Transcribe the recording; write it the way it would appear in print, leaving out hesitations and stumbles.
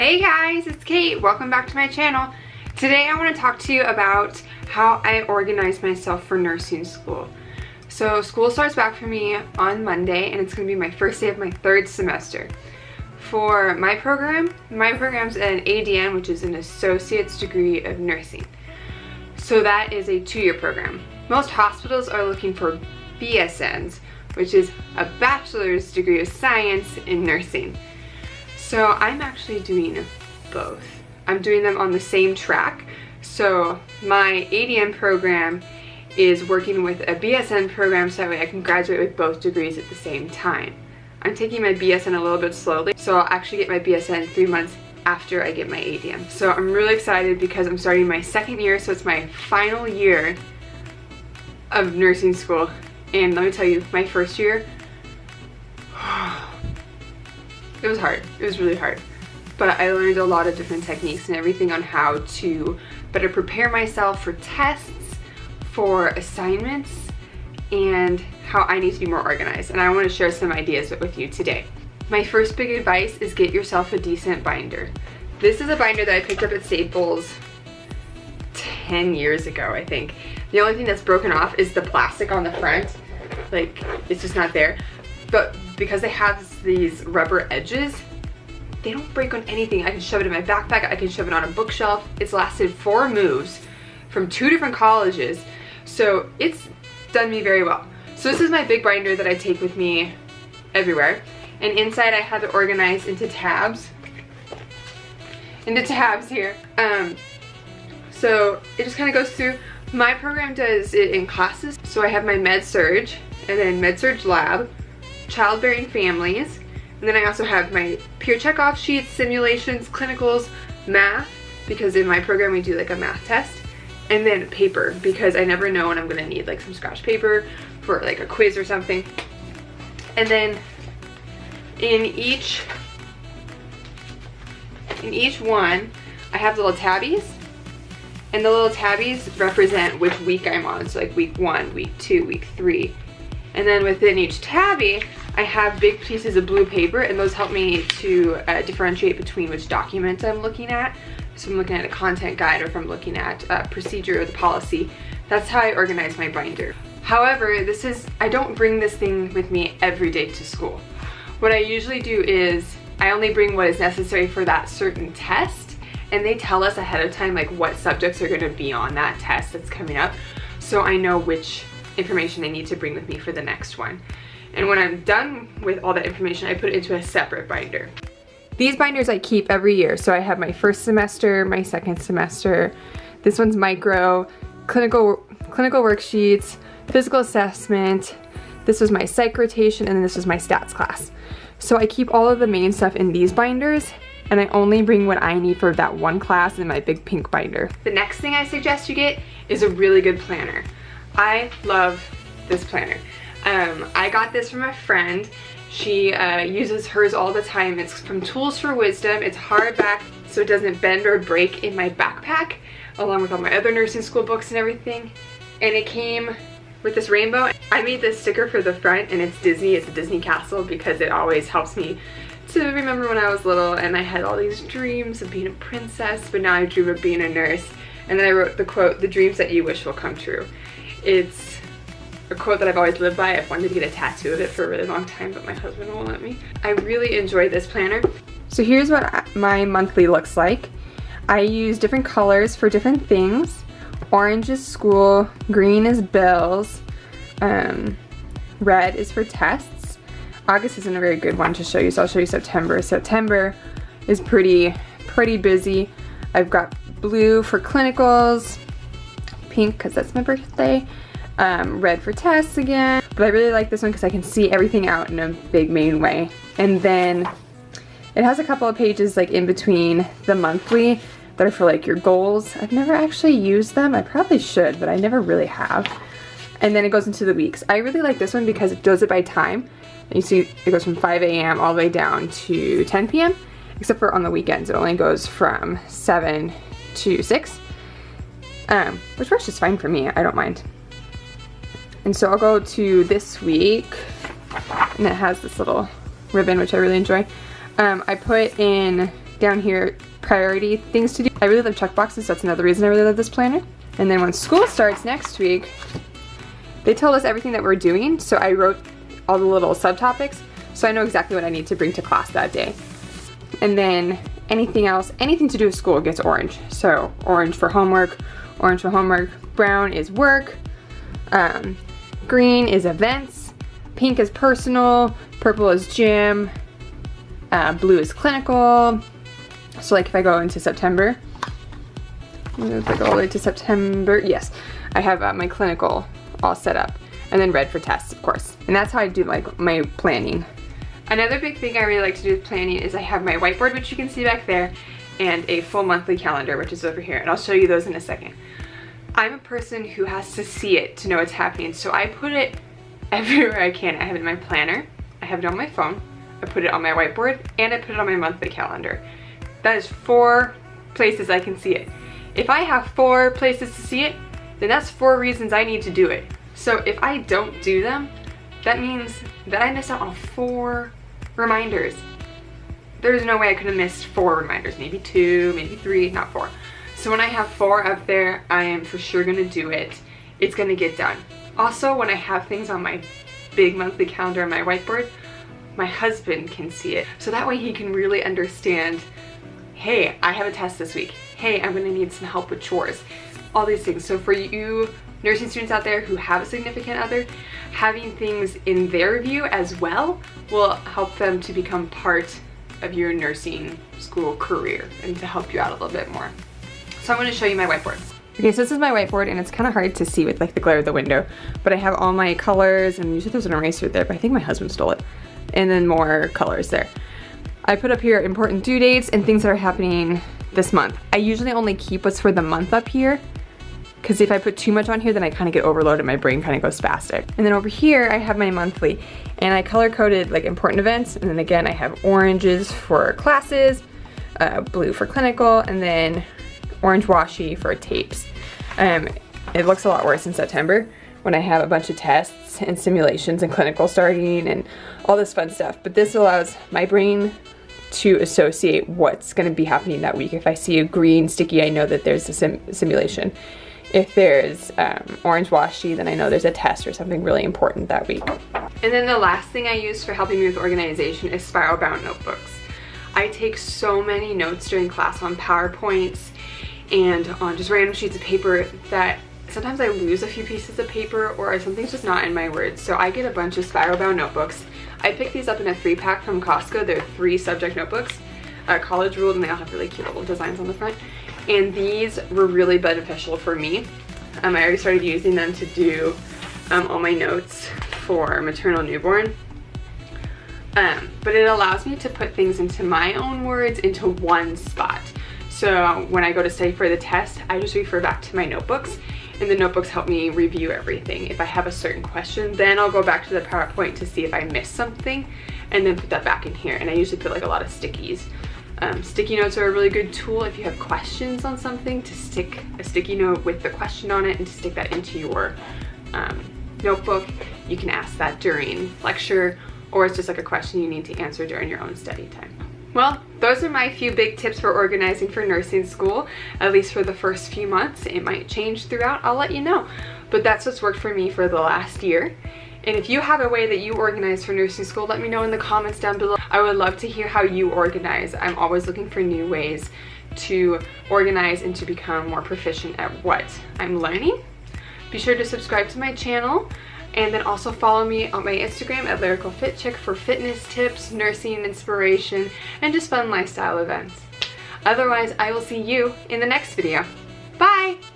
Hey guys, it's Kate. Welcome back to my channel. Today I want to talk to you about how I organize myself for nursing school. So school starts back for me on Monday and it's going to be my first day of my third semester. For my program's an ADN, which is an associate's degree of nursing. So that is a 2-year program. Most hospitals are looking for BSNs, which is a bachelor's degree of science in nursing. So I'm actually doing both. I'm doing them on the same track. So my ADN program is working with a BSN program so that way I can graduate with both degrees at the same time. I'm taking my BSN a little bit slowly, so I'll actually get my BSN 3 months after I get my ADN. So I'm really excited because I'm starting my second year, so it's my final year of nursing school. And let me tell you, my first year, it was hard. It was really hard. But I learned a lot of different techniques and everything on how to better prepare myself for tests, for assignments, and how I need to be more organized. And I want to share some ideas with you today. My first big advice is get yourself a decent binder. This is a binder that I picked up at Staples 10 years ago, I think. The only thing that's broken off is the plastic on the front. Like, it's just not there. But because they have these rubber edges, they don't break on anything. I can shove it in my backpack, I can shove it on a bookshelf. It's lasted 4 moves from 2 different colleges, so it's done me very well. So this is my big binder that I take with me everywhere, and inside I have it organized into tabs. Here. So it just kind of goes through. My program does it in classes, so I have my Med-Surg, and then Med-Surg Lab, childbearing families, and then I also have my peer checkoff sheets, simulations, clinicals, math, because in my program we do like a math test, and then paper, because I never know when I'm gonna need like some scratch paper for like a quiz or something. And then in each one I have little tabbies, and the little tabbies represent which week I'm on, so like week 1, week 2, week 3. And then within each tabby, I have big pieces of blue paper, and those help me to differentiate between which document I'm looking at. So if I'm looking at a content guide, or if I'm looking at a procedure or the policy, that's how I organize my binder. However, I don't bring this thing with me every day to school. What I usually do is I only bring what is necessary for that certain test, and they tell us ahead of time like what subjects are gonna be on that test that's coming up, so I know which information I need to bring with me for the next one. And when I'm done with all that information, I put it into a separate binder. These binders I keep every year. So I have my first semester, my second semester. This one's micro, clinical worksheets, physical assessment. This was my psych rotation, and then this was my stats class. So I keep all of the main stuff in these binders, and I only bring what I need for that one class in my big pink binder. The next thing I suggest you get is a really good planner. I love this planner. I got this from a friend. She uses hers all the time. It's from Tools for Wisdom. It's hardback, so it doesn't bend or break in my backpack, along with all my other nursing school books and everything. And it came with this rainbow. I made this sticker for the front, and it's Disney. It's a Disney castle, because it always helps me to remember when I was little and I had all these dreams of being a princess, but now I dream of being a nurse. And then I wrote the quote, "The dreams that you wish will come true." It's a quote that I've always lived by. I've wanted to get a tattoo of it for a really long time, but my husband won't let me. I really enjoy this planner. So here's what my monthly looks like. I use different colors for different things. Orange is school, green is bills, red is for tests. August isn't a very good one to show you, so I'll show you September. September is pretty busy. I've got blue for clinicals, pink because that's my birthday, red for tests again. But I really like this one because I can see everything out in a big main way. And then it has a couple of pages like in between the monthly that are for like your goals. I've never actually used them. I probably should, but I never really have. And then it goes into the weeks. I really like this one because it does it by time. And you see it goes from 5 a.m. all the way down to 10 p.m. except for on the weekends. It only goes from 7 to 6. Which works just fine for me. I don't mind. And so I'll go to this week, and it has this little ribbon, which I really enjoy. I put in down here, priority things to do. I really love check boxes. That's another reason I really love this planner. And then when school starts next week, they told us everything that we're doing, so I wrote all the little subtopics, so I know exactly what I need to bring to class that day. And then anything else, anything to do with school gets orange. So orange for homework, brown is work, green is events, pink is personal, purple is gym, blue is clinical. So like if I go into September, if I go all the way to September, yes, I have my clinical all set up. And then red for tests, of course. And that's how I do like my planning. Another big thing I really like to do with planning is I have my whiteboard, which you can see back there, and a full monthly calendar, which is over here. And I'll show you those in a second. I'm a person who has to see it to know what's happening. So I put it everywhere I can. I have it in my planner, I have it on my phone, I put it on my whiteboard, and I put it on my monthly calendar. That is 4 places I can see it. If I have 4 places to see it, then that's 4 reasons I need to do it. So if I don't do them, that means that I missed out on 4 reminders. There's no way I could have missed 4 reminders, maybe 2, maybe 3, not 4. So when I have 4 up there, I am for sure gonna do it. It's gonna get done. Also, when I have things on my big monthly calendar on my whiteboard, my husband can see it. So that way he can really understand, hey, I have a test this week. Hey, I'm gonna need some help with chores. All these things. So for you nursing students out there who have a significant other, having things in their view as well will help them to become part of your nursing school career and to help you out a little bit more. So I'm going to show you my whiteboard. Okay, so this is my whiteboard, and it's kind of hard to see with like the glare of the window, but I have all my colors, and usually there's an eraser there, but I think my husband stole it. And then more colors there. I put up here important due dates and things that are happening this month. I usually only keep what's for the month up here, because if I put too much on here, then I kind of get overloaded, my brain kind of goes spastic. And then over here, I have my monthly, and I color-coded like important events, and then again, I have oranges for classes, blue for clinical, and then orange washi for tapes. It looks a lot worse in September when I have a bunch of tests and simulations and clinical starting and all this fun stuff, but this allows my brain to associate what's going to be happening that week. If I see a green sticky, I know that there's a simulation. If there's orange washi, then I know there's a test or something really important that week. And then the last thing I use for helping me with organization is spiral bound notebooks. I take so many notes during class on PowerPoints and on just random sheets of paper that sometimes I lose a few pieces of paper or something's just not in my words. So I get a bunch of spiral bound notebooks. I picked these up in a 3-pack from Costco. They're 3 subject notebooks, college ruled, and they all have really cute little designs on the front. And these were really beneficial for me. I already started using them to do all my notes for maternal newborn. But it allows me to put things into my own words into one spot. So when I go to study for the test, I just refer back to my notebooks, and the notebooks help me review everything. If I have a certain question, then I'll go back to the PowerPoint to see if I missed something, and then put that back in here. And I usually put like a lot of stickies. Sticky notes are a really good tool if you have questions on something, to stick a sticky note with the question on it and to stick that into your notebook. You can ask that during lecture, or it's just like a question you need to answer during your own study time. Well, those are my few big tips for organizing for nursing school, at least for the first few months. It might change throughout, I'll let you know. But that's what's worked for me for the last year. And if you have a way that you organize for nursing school, let me know in the comments down below. I would love to hear how you organize. I'm always looking for new ways to organize and to become more proficient at what I'm learning. Be sure to subscribe to my channel, and then also follow me on my Instagram at LyricalFitChick for fitness tips, nursing inspiration, and just fun lifestyle events. Otherwise, I will see you in the next video. Bye!